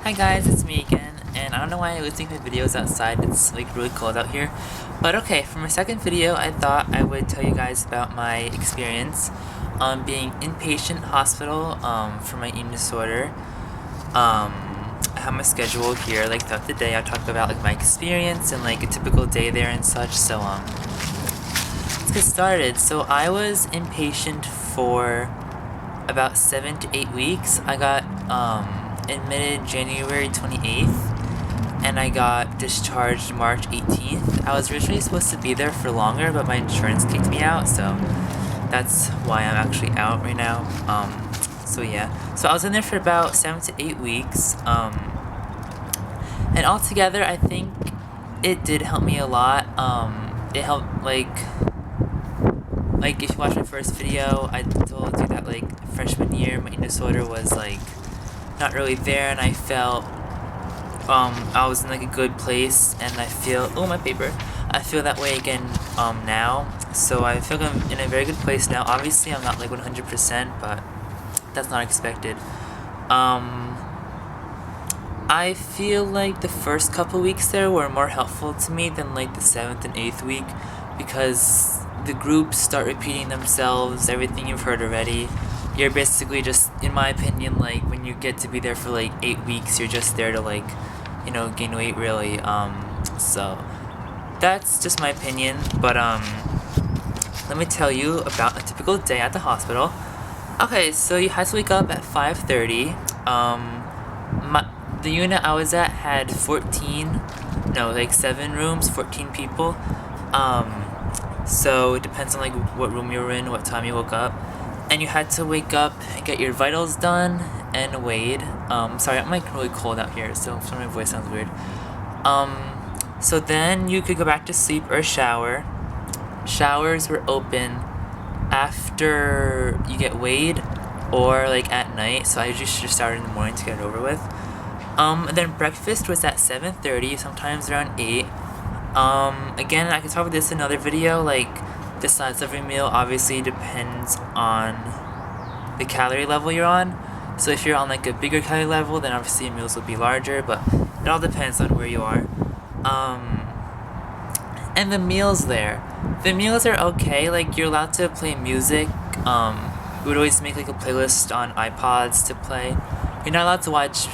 Hi guys, it's me again, and I don't know why I was doing my videos outside, it's like really cold out here. But okay, for my second video, I thought I would tell you guys about my experience being inpatient hospital for my eating disorder. I have my schedule here, like throughout the day. I'll talk about like my experience and like a typical day there and such. So let's get started. So I was inpatient for about 7 to 8 weeks. I got admitted January 28th and I got discharged March 18th. I was originally supposed to be there for longer, but my insurance kicked me out, so that's why I'm actually out right now. So yeah. So I was in there for about 7 to 8 weeks. And altogether I think it did help me a lot. It helped like if you watch my first video, I told you that like freshman year my eating disorder was like not really there, and I felt I was in like a good place, and I feel I feel that way again now. So I feel like I'm in a very good place now. Obviously I'm not like 100%, but that's not expected. I feel like the first couple weeks there were more helpful to me than like the 7th and 8th week, because the groups start repeating themselves, everything you've heard already. You're basically just, in my opinion, like when you get to be there for like 8 weeks, you're just there to like, gain weight really. So that's just my opinion, but let me tell you about a typical day at the hospital. Okay, so you had to wake up at 5:30. The unit I was at had 7 rooms, 14 people. So it depends on like what room you were in, what time you woke up. And you had to wake up and get your vitals done and weighed. Sorry, I'm like really cold out here, so my voice sounds weird. So then you could go back to sleep or shower. Showers were open after you get weighed or like at night, so I usually should have started in the morning to get it over with. And then breakfast was at 7:30, sometimes around 8. Again, I could talk about this in another video, like the size of your meal obviously depends on the calorie level you're on. So if you're on like a bigger calorie level, then obviously your meals will be larger, but it all depends on where you are. And the meals there. The meals are okay, like you're allowed to play music. We would always make like a playlist on iPods to play. You're not allowed to watch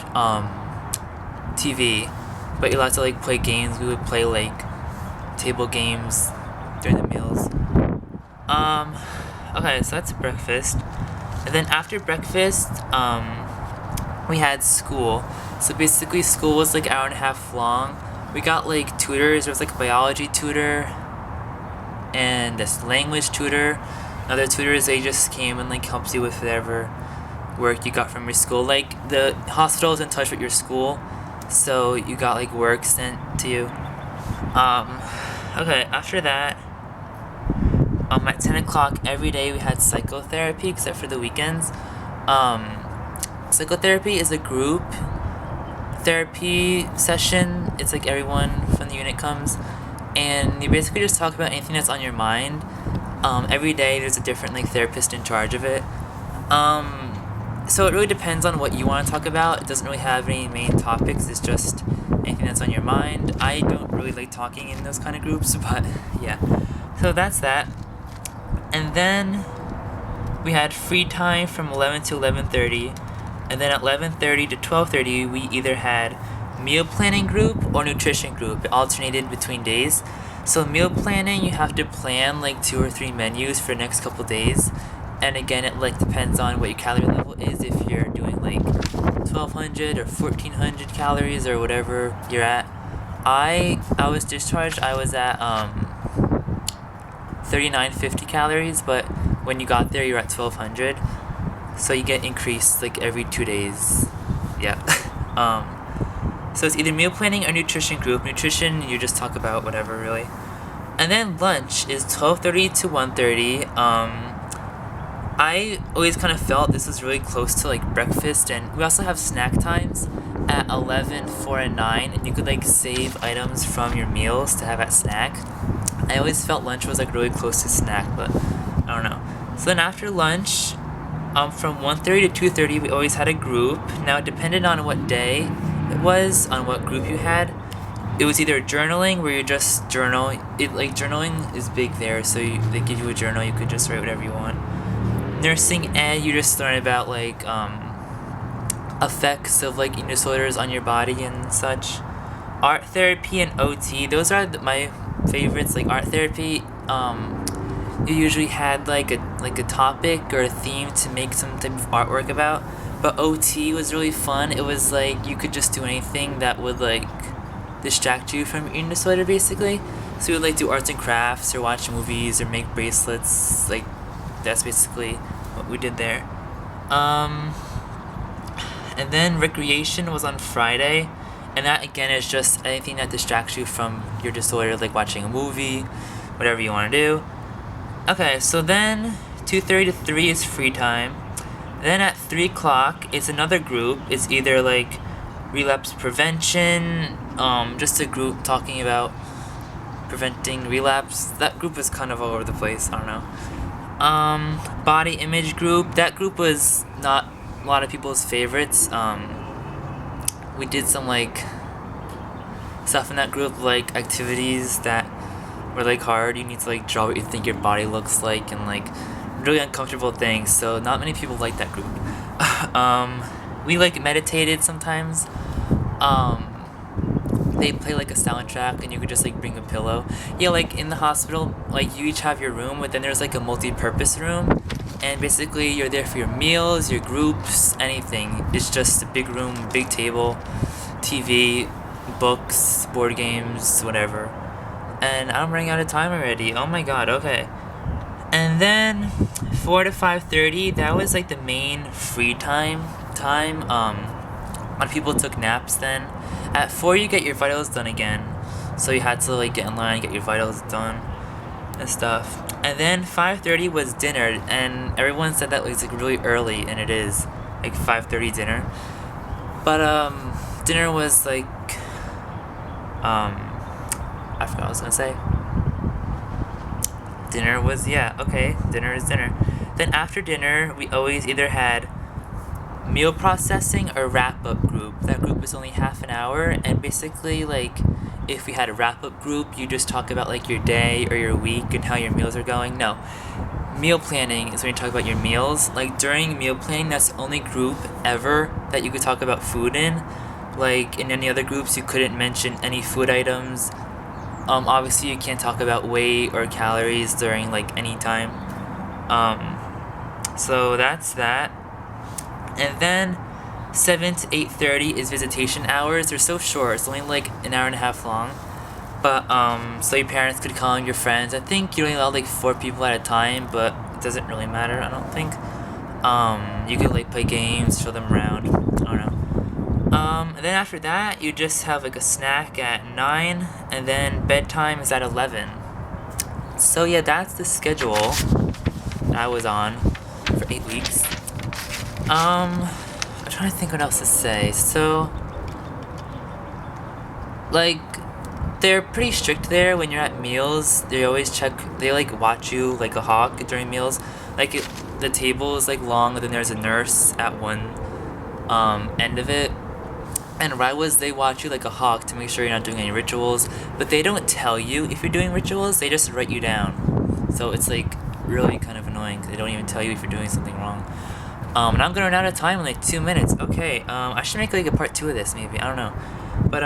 TV, but you're allowed to like play games. We would play like table games during the meals. Okay, so that's breakfast. And then after breakfast, we had school. So basically school was like an hour and a half long. We got like tutors. There was like a biology tutor and this language tutor. Other tutors, they just came and like helps you with whatever work you got from your school. Like the hospital is in touch with your school, so you got like work sent to you. Okay, after that, at 10 o'clock every day we had psychotherapy except for the weekends. Psychotherapy is a group therapy session. It's like everyone from the unit comes, and you basically just talk about anything that's on your mind. Every day there's a different like therapist in charge of it. So it really depends on what you want to talk about. It doesn't really have any main topics. It's just anything that's on your mind. I don't really like talking in those kind of groups, but yeah. So that's that. And then we had free time from 11 to 11:30. And then at 11:30 to 12:30, we either had meal planning group or nutrition group. It alternated between days. So meal planning, you have to plan like 2 or 3 menus for the next couple days. And again, it like depends on what your calorie level is. If you're doing like 1,200 or 1,400 calories or whatever you're at. I was discharged. I was at 3,950 calories, but when you got there, you're at 1,200. So you get increased like every 2 days. Yeah. So it's either meal planning or nutrition group. Nutrition, you just talk about whatever really. And then lunch is 12:30 to 1:30. I always kind of felt this was really close to like breakfast, and we also have snack times at 11, 4, and 9, and you could like save items from your meals to have at snack. I always felt lunch was like really close to snack, but I don't know. So then after lunch, from 1:30 to 2:30, we always had a group. Now it depended on what day was on what group you had. It was either journaling, where you just journal. Journaling is big there, so they give you a journal. You could just write whatever you want. Nursing ed, you just learn about effects of like eating disorders on your body and such. Art therapy and OT, those are my favorites. Like art therapy, you usually had like a topic or a theme to make some type of artwork about. But OT was really fun. It was like you could just do anything that would like distract you from your eating disorder, basically. So we would like do arts and crafts or watch movies or make bracelets. Like that's basically what we did there. And then recreation was on Friday, and that again is just anything that distracts you from your disorder, like watching a movie, whatever you want to do. Okay, so then 2:30 to 3 is free time. Then at 3 o'clock it's another group. It's either like relapse prevention, just a group talking about preventing relapse. That group was kind of all over the place, I don't know. Body image group. That group was not a lot of people's favorites. We did some like stuff in that group, like activities that were like hard. You need to like draw what you think your body looks like and like really uncomfortable things. So not many people like that group. We like meditated sometimes. They play like a soundtrack and you could just like bring a pillow. Yeah, like in the hospital, like you each have your room, but then there's like a multi-purpose room, and basically you're there for your meals, your groups, anything. It's just a big room, big table, TV, books, board games, whatever. And I'm running out of time already. Oh my god, okay. And then 4 to 5:30, that was like the main free time. A lot of people took naps then. At 4 you get your vitals done again. So you had to like get in line, get your vitals done and stuff. And then 5:30 was dinner, and everyone said that was like really early, and it is like 5:30 dinner. But dinner was like I forgot what I was gonna say. Dinner was, yeah, okay, dinner is dinner. Then after dinner, we always either had meal processing or wrap-up group. That group was only half an hour, and basically, like, if we had a wrap-up group, you just talk about, like, your day or your week and how your meals are going. No. Meal planning is when you talk about your meals. Like, during meal planning, that's the only group ever that you could talk about food in. Like, in any other groups, you couldn't mention any food items. Obviously, you can't talk about weight or calories during, like, any time. So that's that. And then 7 to 8:30 is visitation hours. They're so short. It's only, like, an hour and a half long. But, so your parents could call in your friends. I think you only allow, like, 4 people at a time, but it doesn't really matter, I don't think. You could, like, play games, show them around. I don't know. And then after that, you just have like a snack at 9, and then bedtime is at 11. So yeah, that's the schedule I was on for 8 weeks. I'm trying to think what else to say. So, like, they're pretty strict there when you're at meals. They always check, they like watch you like a hawk during meals. Like the table is like long, and then there's a nurse at one end of it. And right was they watch you like a hawk to make sure you're not doing any rituals, but they don't tell you if you're doing rituals, they just write you down. So it's like really kind of annoying. They don't even tell you if you're doing something wrong. And I'm gonna run out of time in like 2 minutes. Okay, I should make like a part 2 of this maybe, I don't know. But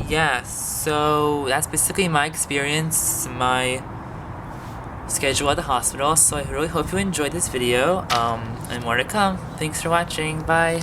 yeah, so that's basically my experience, my schedule at the hospital. So I really hope you enjoyed this video, and more to come. Thanks for watching, bye.